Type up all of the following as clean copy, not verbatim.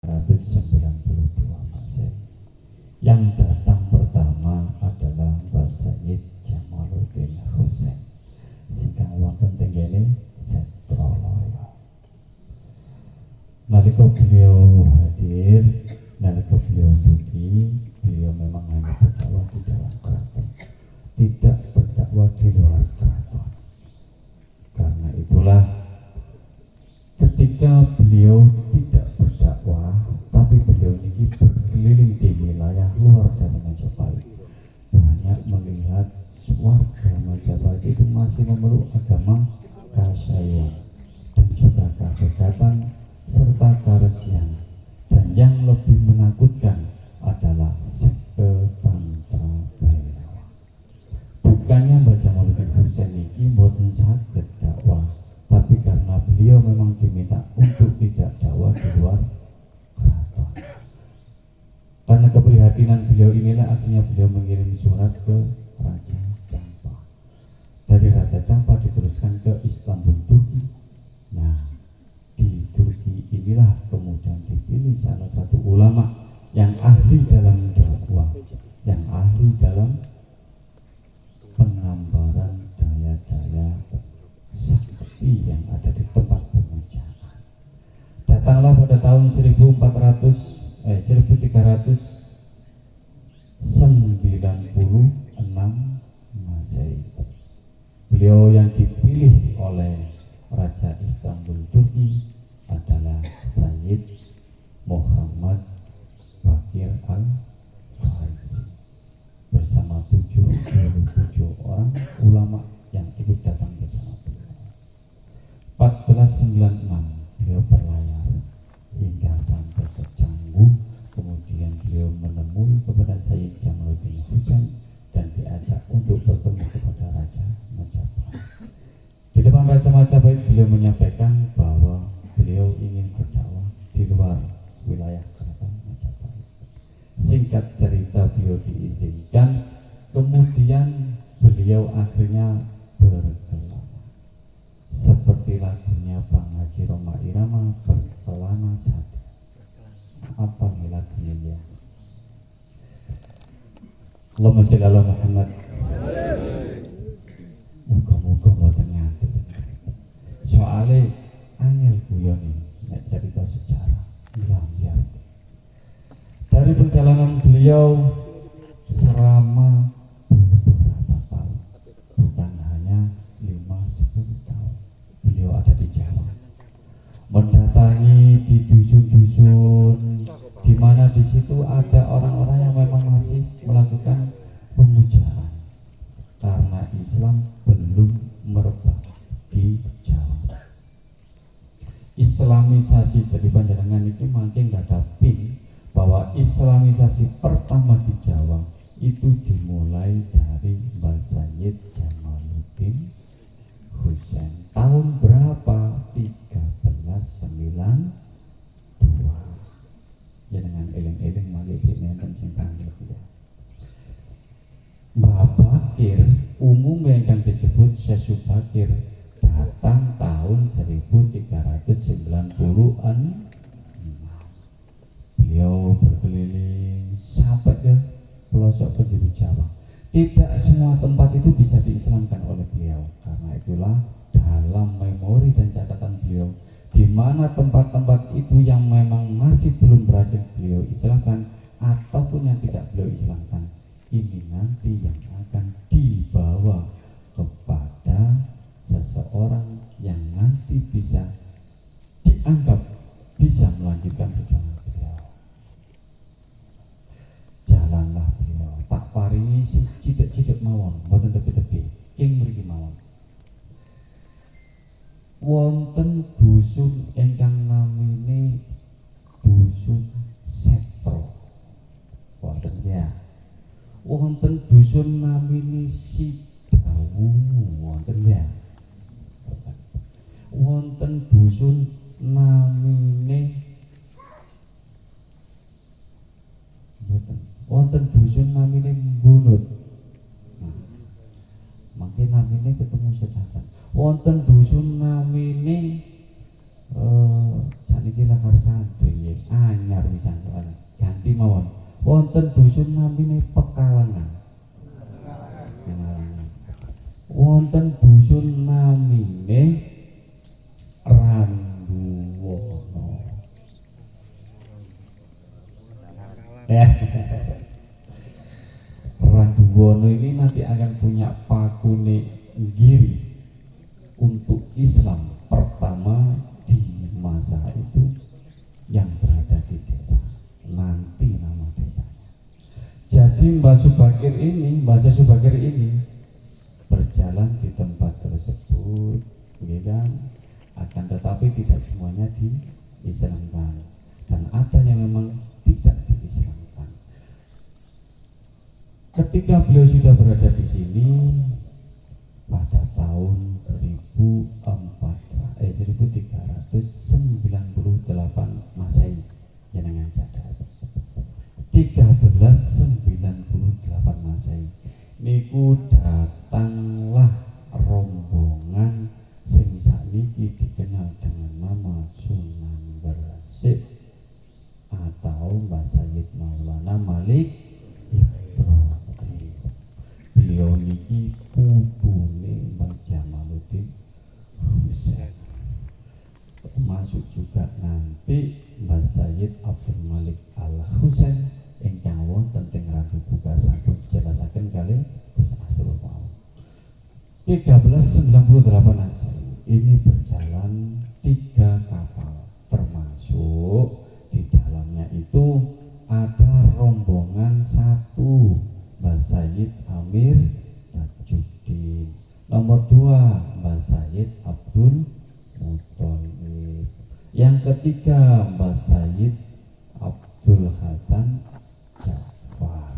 1992 Masehi. Yang datang pertama adalah Mbah Sayyid Jamaluddin Husain singkang wonten tenggene Setroloyo. Nalika beliau hadir, nalika beliau dugi, beliau memang hanya berdakwah di dalam keraton, tidak berdakwah di luar keraton. Karena itulah ketika beliau tidak berdakwah, tapi beliau ini berkeliling di wilayah luar dari Majapahit, banyak melihat warga Majapahit itu masih memeluk agama Kasyaiwan dan juga Kasugatan serta Karesian, dan yang lebih menakutkan adalah sekte Tantra Bhairawa. Bukannya Mbah Jamaluddin Husain ini mboten saged dakwah, tapi karena beliau memang diminta untuk tidak dakwah di luar keraton. Karena keprihatinan beliau inilah akhirnya beliau mengirim surat ke Raja Campa. Dari Raja Campa diteruskan ke Istanbul, Turki. Nah, di Turki inilah kemudian dipilih salah satu ulama yang ahli dalam dakwah, yang ahli dalam pengambaran daya-daya sakti yang ada di tempat pemujaan. Datanglah pada tahun 1396 Masehi. Beliau yang dipilih oleh Raja Istanbul Turki adalah Sayyid Muhammad Baqir Al-Farisi bersama 77 orang ulama yang ikut datang bersama beliau. 1496 beliau berlayar hingga sampai ke Canggu, kemudian beliau menemui kepada Sayyid Jamaluddin Husain dan diajak untuk bertemu kepada Raja Majapahit. Di depan Raja Majapahit beliau menyampaikan bahwa beliau ingin berdakwah di luar wilayah keraton Majapahit. Singkat cerita, beliau diizinkan, kemudian beliau akhirnya berkelana seperti lagunya Bang Haji Roma Irama, berkelana satu. Apa nih lagunya ya? Allahumma sholli ala Muhammad. Muga-muga mboten ngantuk. Soale angel guyon nek cerita sejarah biar. Dari perjalanan beliau selama beberapa tahun, bukan hanya 5-10 tahun, beliau ada di Jawa, mendatangi di dusun-dusun, di mana di situ ada orang-orang yang memang masih melakukan pemujaan, karena Islam belum merebak di Jawa. Islamisasi dari panjenengan itu makin nggak ada pin bahwa Islamisasi pertama di Jawa itu dimulai dari Mbah Sayyid Jamaluddin Husain. Tahun berapa? 1392. Ya dengan eling-eling mali dinten sing kangge ya. Mbah Bakir umumnya yang disebut Syekh Bakir datang tahun 1390-an. Beliau berkeliling sampai ke pelosok penjuru Jawa. Tidak semua tempat itu bisa diislamkan oleh beliau. Karena itulah dalam memori dan catatan beliau, di mana tempat-tempat itu yang memang masih belum berhasil beliau islamkan ataupun yang tidak beliau islamkan, ini nanti yang akan dibawa kepada seseorang yang nanti bisa dianggap bisa melanjutkan perjuangan beliau. Jalanlah beliau tak paringi cidik-cidik mawon, mboten tepi-tepi, ing mriki mawon. Wonten dusun ingkang namine dusun Setro. Wonten ya. Wonten dusun namine Sidawu. Wonten ya. Wonten dusun namine wonten dusun namine Bunut. Nah, mangke namine ketemu sedakan. Wonten dusun namine saniki lakar santri anyar sangkalan ganti mawon wonten dusun namine Pekalangan. Wonten dusun namine Randuwono. Randuwono ini nanti akan punya pakune giri untuk Islam pertama di masa itu yang berada di desa. Nanti nama desanya. Jadi Mbah Subagir ini berjalan di tempat tersebut, kan? Akan tetapi tidak semuanya diislamkan dan ada yang memang tidak diislamkan. Ketika beliau sudah berada di sini pada tahun 1398 Masehi, jenengan catat 1398 Masehi niku datanglah rombongan sing sakniki dikenal dengan nama Sunan Gresik atau Mbah Sayyid Maulana Malik Ibrahim. Beliau niki putune Mbah Jamaluddin Husain. Termasuk juga nanti Mbah Sayyid Abdul Malik Al Husain ingkang wonten teng Randu Buka sampun dijelasaken kalih Gus Asrul wau. 1398 Masehi ini berjalan 3 kapal, termasuk di dalamnya itu ada rombongan 1 Mbah Sayyid Amir Tajuddin, nomor 2 Mbah Sayyid Abdul Muthalib, yang ketiga Mbah Sayyid Abdul Hasan Ja'far,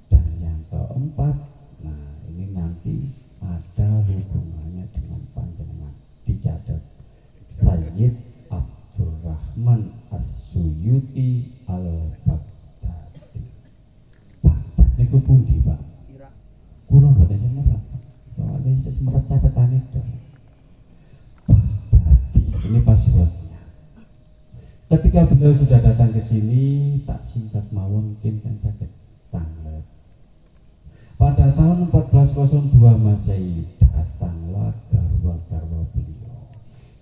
dan yang keempat, nah ini nanti ada hubungannya dengan panjenengan, dicatat Sayyid Abdurrahman As-Suyuti Al-Baghdadi. Baghdad niku pundi, Pak? Kula mboten semerap. Soalnya saya semerap catatan itu. Baghdadi ini passwordnya. Ketika beliau sudah datang ke sini, tak singkat mawon mungkin kan sakit tanglet. Pada tahun 1402 Masehi datanglah garwa-garwa beliau,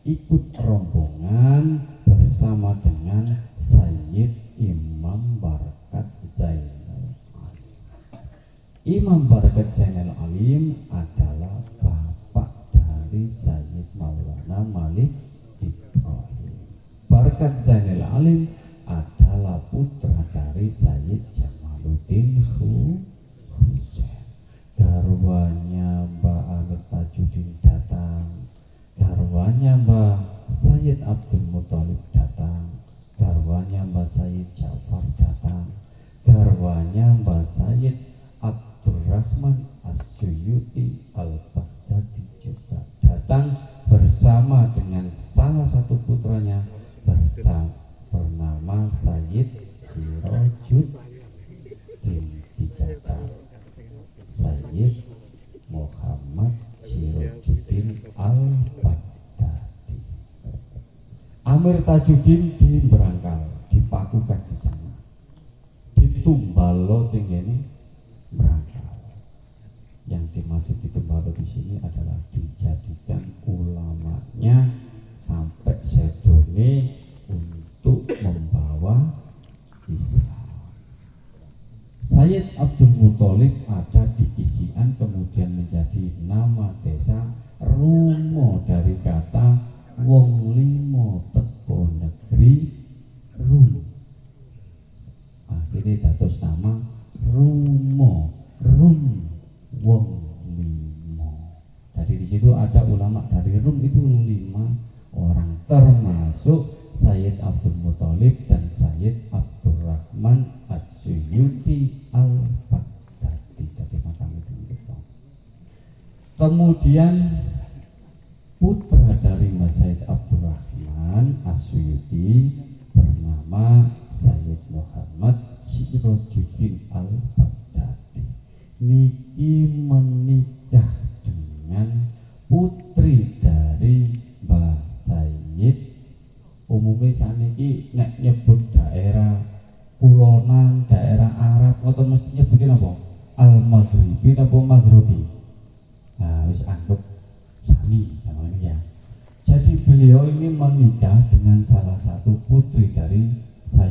ikut rombongan bersama dengan Sayyid Imam Barakat Zainal Alim. Imam Barakat Zainal Alim adalah bapak dari Sayyid Maulana Malik Ibrahim. Barakat Zainal Alim adalah putra dari Sayyid Jamaluddin Husain. Garwanya Mbah Amir Tajuddin datang, garwanya Mbah Sayyid Abdul Muthalib datang, garwanya Mbah Sayyid Ja'far datang, garwanya Mbah Sayyid Abdurrahman As-Suyuti Al-Baghdadi juga datang bersama dengan salah satu putranya bernama Sayyid Sirojuddin, dicatat Sayyid Muhammad Sirojuddin Al-Baghdadi. Amir Tajuddin diberangkal, dipakukan di sana, ditumbalo tinggi berangkal. Yang dimaksud ditumbalo di sini adalah dijadikan ulamanya sampai sedone untuk membawa Islam. Sayyid Abdul Muthalib ada di Isian, kemudian menjadi nama desa Rumo dari kata wong limo teko negeri Rum. Akhirnya dados nama Rumo, Rum wong limo. Jadi di situ ada ulama dari Rum itu 5 orang, termasuk Sayyid Abdul Muthalib dan Sayyid Abdurrahman As-Suyuti Al-Baghdadi. Jadi macam itu. Kemudian putra dari Mas Sayyid Abdurrahman As-Suyuti bernama Sayyid Muhammad Sirojuddin Al-Baghdadi. Niki menikah dengan putri dari Mbah Sayyid. Umumnya saniki nek nyebut daerah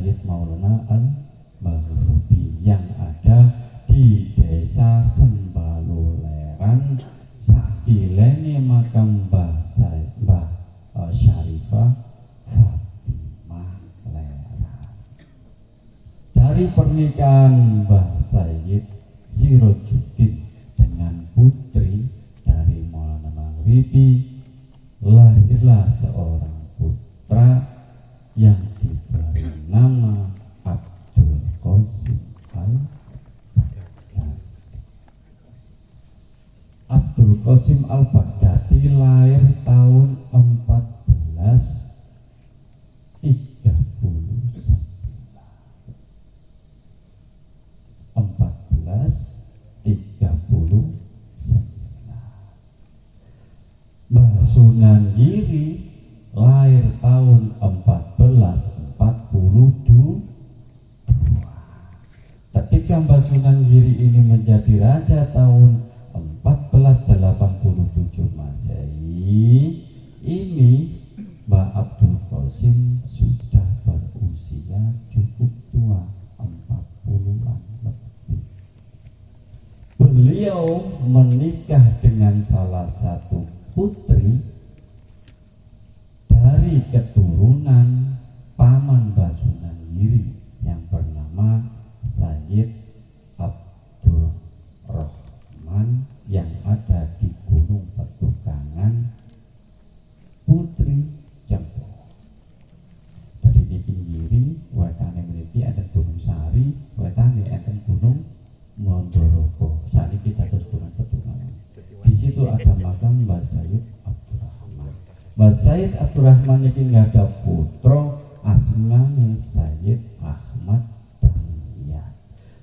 Sayyid Maulana Al-Maghribi yang ada di desa Sembaluleran sakilene makam Mbah Syarifah Fatimah Leran. Dari pernikahan Mbah Sayyid Sirajuddin dengan putri dari Maulana Maghribi, lahirlah seorang putra yang diberi nama Abdul Qasim Al-Baghdadi. Abdul Qasim Al-Baghdadi lahir tahun 1439. Mbah Sunan Giri lahir tahun 1442. Ketika Mbah Sunan Giri ini menjadi raja tahun 1487 Masehi, ini Mbah Abdul Qasim sudah berusia cukup tua, 40-an lebih. Beliau menikah dengan salah satu putri dari keturunan paman Mbah Sunan Giri yang bernama Sayyid Abdul Rahman yang ada di Gunung Petukangan, Putri Jempo. Dari niki Giri wetane mriki enten Gunung Sari, wetane enten Gunung Mondorogo. Saniki dados Gunung Petukangan. Di situ ada makam Mbah Sayyid Abdurrahman. Mbah Sayyid Abdurrahman ini nggak ada putra, asmane Sayyid Ahmad Dahlan.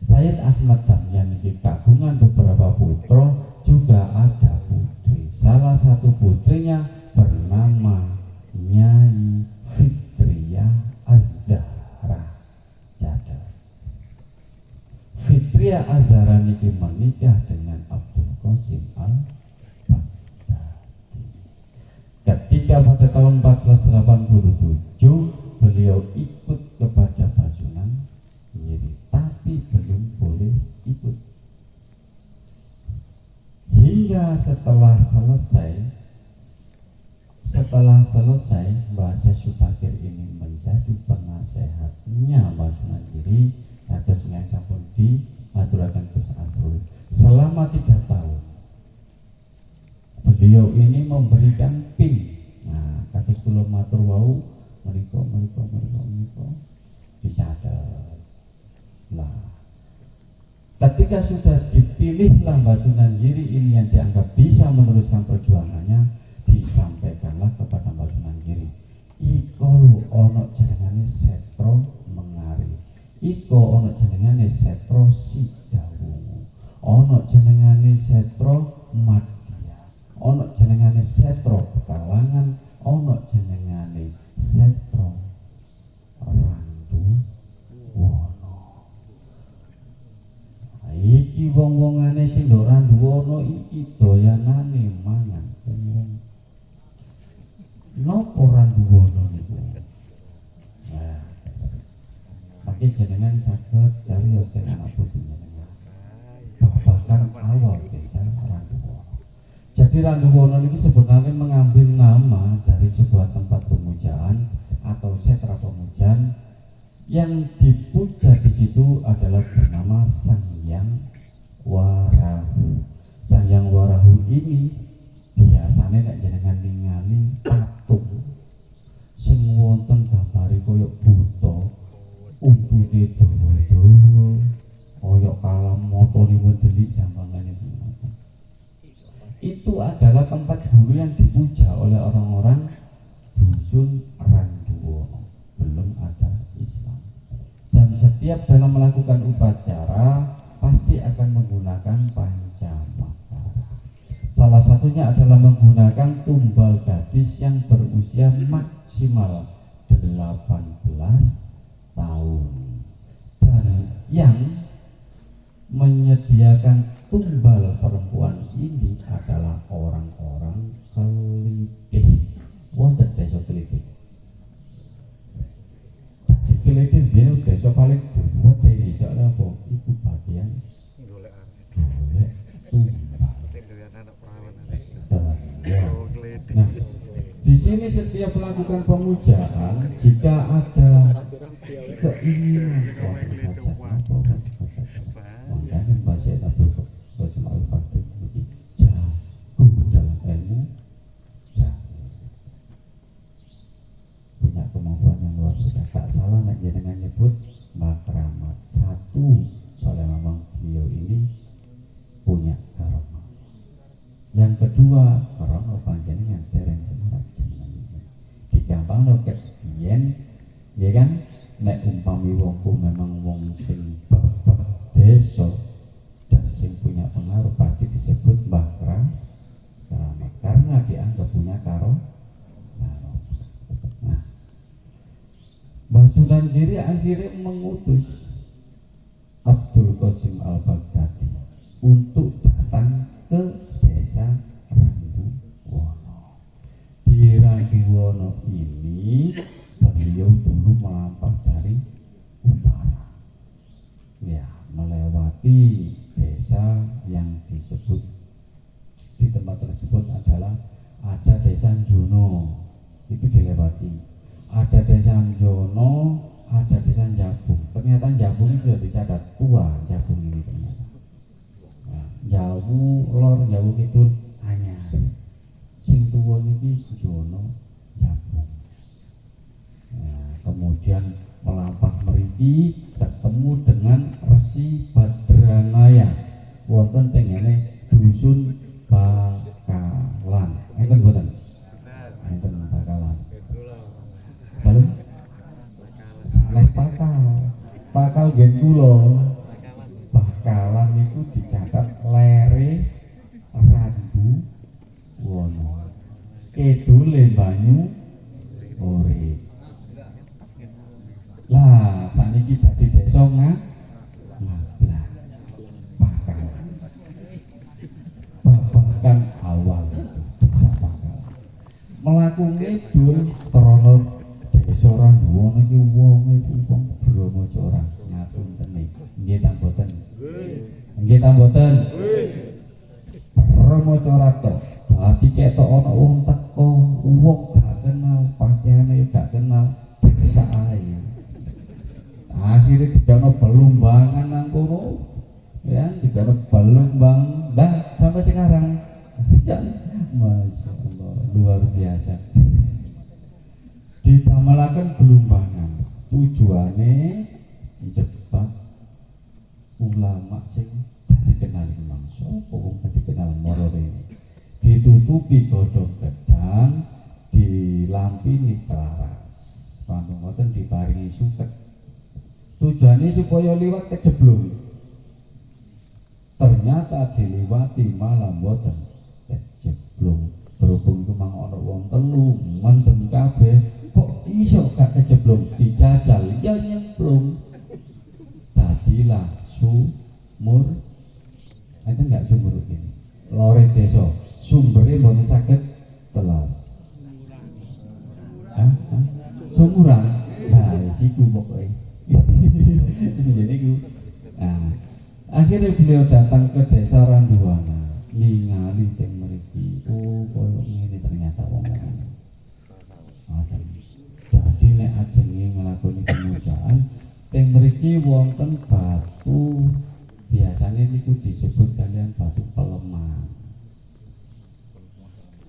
Sayyid Ahmad Dahlan ini kagungan beberapa putra, juga ada putri. Salah satu putrinya bernama Nyai Fitriyah Az-Zahra Jadal. Fitriyah Az-Zahra ini menikah dengan Abdul Qasim Al-Baghdadi. Ketika pada tahun 1487 beliau ikut kepada Mbah Sunan Giri, tapi belum boleh ikut. Hingga setelah selesai Mbah Syekh Subakir ini menjadi penasehatnya Mbah Sunan Giri atas yang sampun diaturakan Gus Asrul selama 3 tahun. Beliau ini memberikan pin. Nah, kados kula matur wau menika dicatat. Lah, ketika sudah dipilihlah Mbah Sunan Giri ini yang dianggap bisa meneruskan perjuangannya, disampaikanlah kepada Mbah Sunan Giri, iko lho ana jenengane Setro Mengari, iko ana jenengane Setro Sidawungu, ana jenengane Setro Madya, ana jenengane Setro Pekalongan, ana jenengane Setro Randu Wono. Iki wong-wongane sing ndok Randuwana iki doyanane mangan wong. Napa Randuwana niku? Nah, pakai jenengan saged carios ten anak putu jenengan. Bahkan awal desa Randuwana. Jadi Randuwana niki sebenarnya mengambil nama dari sebuah tempat pemujaan atau setra pemujaan yang dipuja di situ adalah bernama Sang Hyang Warahu. Sang Hyang Warahu ini biasanya nek jenengan ningali patung sing wonten gambare kaya buta, untune dawa-dawa, kaya kalam motone mendelik gampangane. Itu adalah tempat dulu yang dipuja oleh orang-orang dusun Randuwana. Belum ada Islam. Dan setiap dalam melakukan upacara pasti akan menggunakan pancamakara. Salah satunya adalah menggunakan tumbal gadis yang berusia maksimal 18 tahun. Dan yang menyediakan tumbal perempuan ini adalah orang-orang Kelitih. Wonten desa Kelitih. Kelitih biyen setiap melakukan pemujaan, jika ada keinginan makanya baca tapi baca al-fatih ini jago dalam ilmu ya, punya kemampuan yang luar biasa. Tak salah nak jenengan nyebut makramat satu, soalnya memang beliau ini punya karamah. Yang kedua, karena panjenengan dereng semurat jenengan digampang no ketien, ya kan? Nek umpami wongku memang wong sing bapak desa dan sing punya pengaruh pasti disebut bakra keramat karena dianggap punya karo. Nah, Mbah Sunan Giri akhirnya mengutus Abdul Qasim Al-Baghdadi untuk datang ke desa Randuwono. Di Randuwono ini beliau dulu melampah dari utara, ya, melewati desa yang disebut di tempat tersebut adalah ada desa Jono, itu dilewati. Ada desa Jono, ada desa Jabung. Ternyata Jabung sudah dicatat tua, Jabung ini ternyata. Nah, Jawu lor, Jawu kidul anyar. Sing tua niki Jono, Jabung. Nah, kemudian melampah meriki ketemu dengan Resi Badranaya wonten tengene dusun Bakalan. Enten mboten? Enten Bakalan. Lalu sanes Pakal gen kula. Bakalan niku dicatat lere Randuwono. Kidule banyu urip. Lah saniki dadi desa Ngablah Bakalan. Babakan awal itu desa Bakalan. Mlaku ngidul krana desa Randuwono iki wonge wong Brahmacora ngapunten nggih ta mboten? Nggih ta mboten? Brahmacora to. Dadi ketok ana wong teko, wong gak kenal, pakaiane gak kenal, desa ae. Akhirnya dikana belumbangan nang kono, ya, dikana belumbang, dah sampai sekarang, ya, masya Allah, luar biasa. Ditamelaken belumbangan, tujuannya jebak ulama sing dikenal mangsa, wong dikenal moro ini, ditutupi godhong gedang, dilampini pelaras, pantun ngoten diparingi suket. Tujuannya supaya liwat kejeblung. Ternyata diliwati malam boten kejeblung. Berhubung itu mang ana wong telu mendem kabeh, kok iso gak kejeblung? Dijajal ya nyemplung. Dadilah sumur. Enten gak sumur ini? Lore desa. Sumbere mboten saged telas. Sumuran. Nah, siku pokoke. Nah, akhirnya beliau datang ke desa Randuwana, ningali teng mriki. Oh, koyo ngene ternyata omongan. Jadi nek ajenge nglakoni pemujaan teng mriki wonten batu, biasanya niku disebut kalian batu peleman.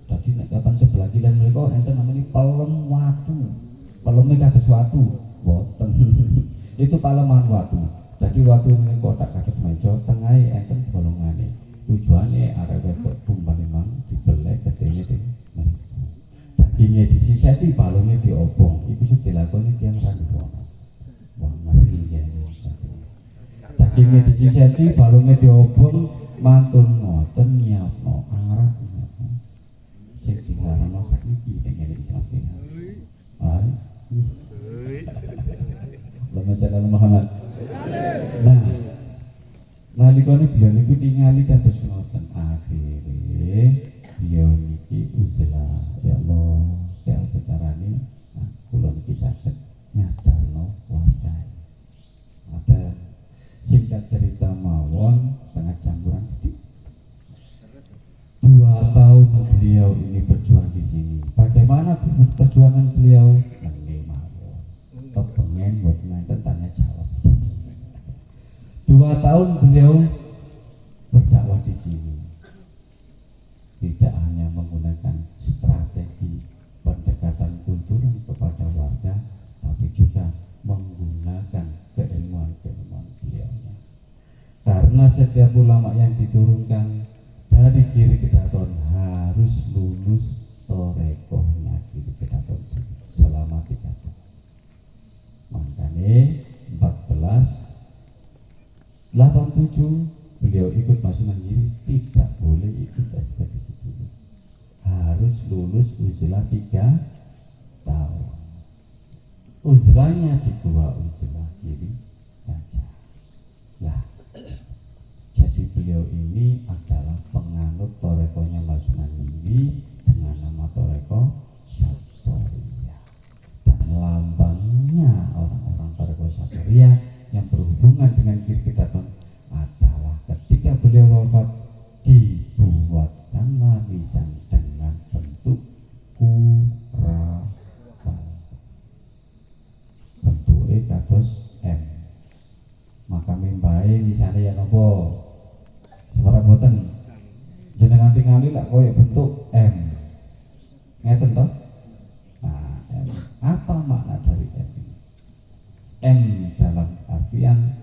Jadi nek kapan sebelah kilen mriku enten namanya pelem watu. Peleme kados watu. Boten. Itu paleman watu. Jadi watu ini kotak kados meja, tengahe enten bolongane. Tujuane arek wedok tumpah memang dibelek gedene teng mriku. Dagingnya disiseti, balungnya diobong. Iku sing dilakoni tiyang Randuwono. Wah, ngeri ya. Dagingnya disiseti, balungnya diobong, mantun ngoten nyiapno arep sing dilarang sakniki teng Islam teng. Allahumma shalli ala Muhammad. Nah, nalikane beliau niku ningali kados ngoten, akhire beliau niki usaha ya Allah, ya carane kula niki saged nyadarno warga. Ada singkat cerita mawon sangat campuran. 2 tahun beliau ini berjuang di sini. Bagaimana berjuang 2 tahun beliau berdakwah di sini. Tidak hanya menggunakan strategi pendekatan kultural kepada warga, tapi juga menggunakan keilmuan-keilmuan beliaunya. Karena setiap ulama yang diturunkan dari Giri Kedaton harus lulus torekohnya Giri Kedaton selama 3 tahun. Makanya 1487 beliau ikut Masunan Giri, tidak boleh ikut ekspedisi dulu, harus lulus uzlah 3 tahun. Uzlahnya di Gua Uzlah Giri Gajah. Lah, jadi beliau ini adalah penganut torekonya Masunan Giri dengan nama toreko Satoriyah. Dan lambangnya orang-orang toreko Satoriyah yang berhubungan dengan Giri Kedaton adalah ketika beliau wafat dibuatkanlah nisan dengan bentuk kurabal. Bentuknya kados M. Maka mimbahe nisane ya napa? Separa boten. Jenengan tingali lak koyo bentuk M. Ngeten toh? Nah, M. Apa makna dari M? M dalam artian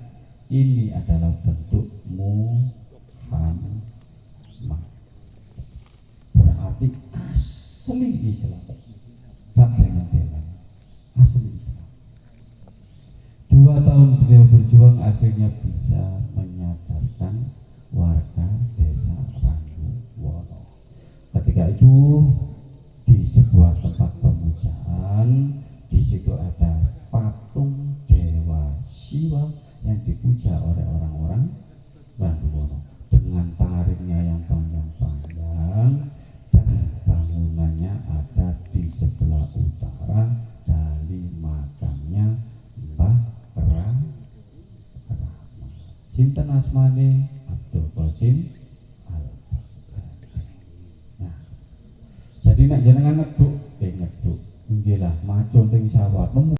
ini adalah bentuk Muhammad. Berarti asli Islam. Tak dengan asli Islam. 2 tahun beliau berjuang akhirnya bisa menyadarkan warga desa Rangguwono. Ketika itu di sebuah tempat pemujaan, di situ ada patung Dewa Siwa yang dipuja oleh orang-orang Rangguwono dengan taringnya yang panjang-panjang, dan bangunannya ada di sebelah utara dari makamnya Mbah Rahmat. Sinten asmane? Abdul Qasim Al-Baghdadi. Nah, jadi nek jenengan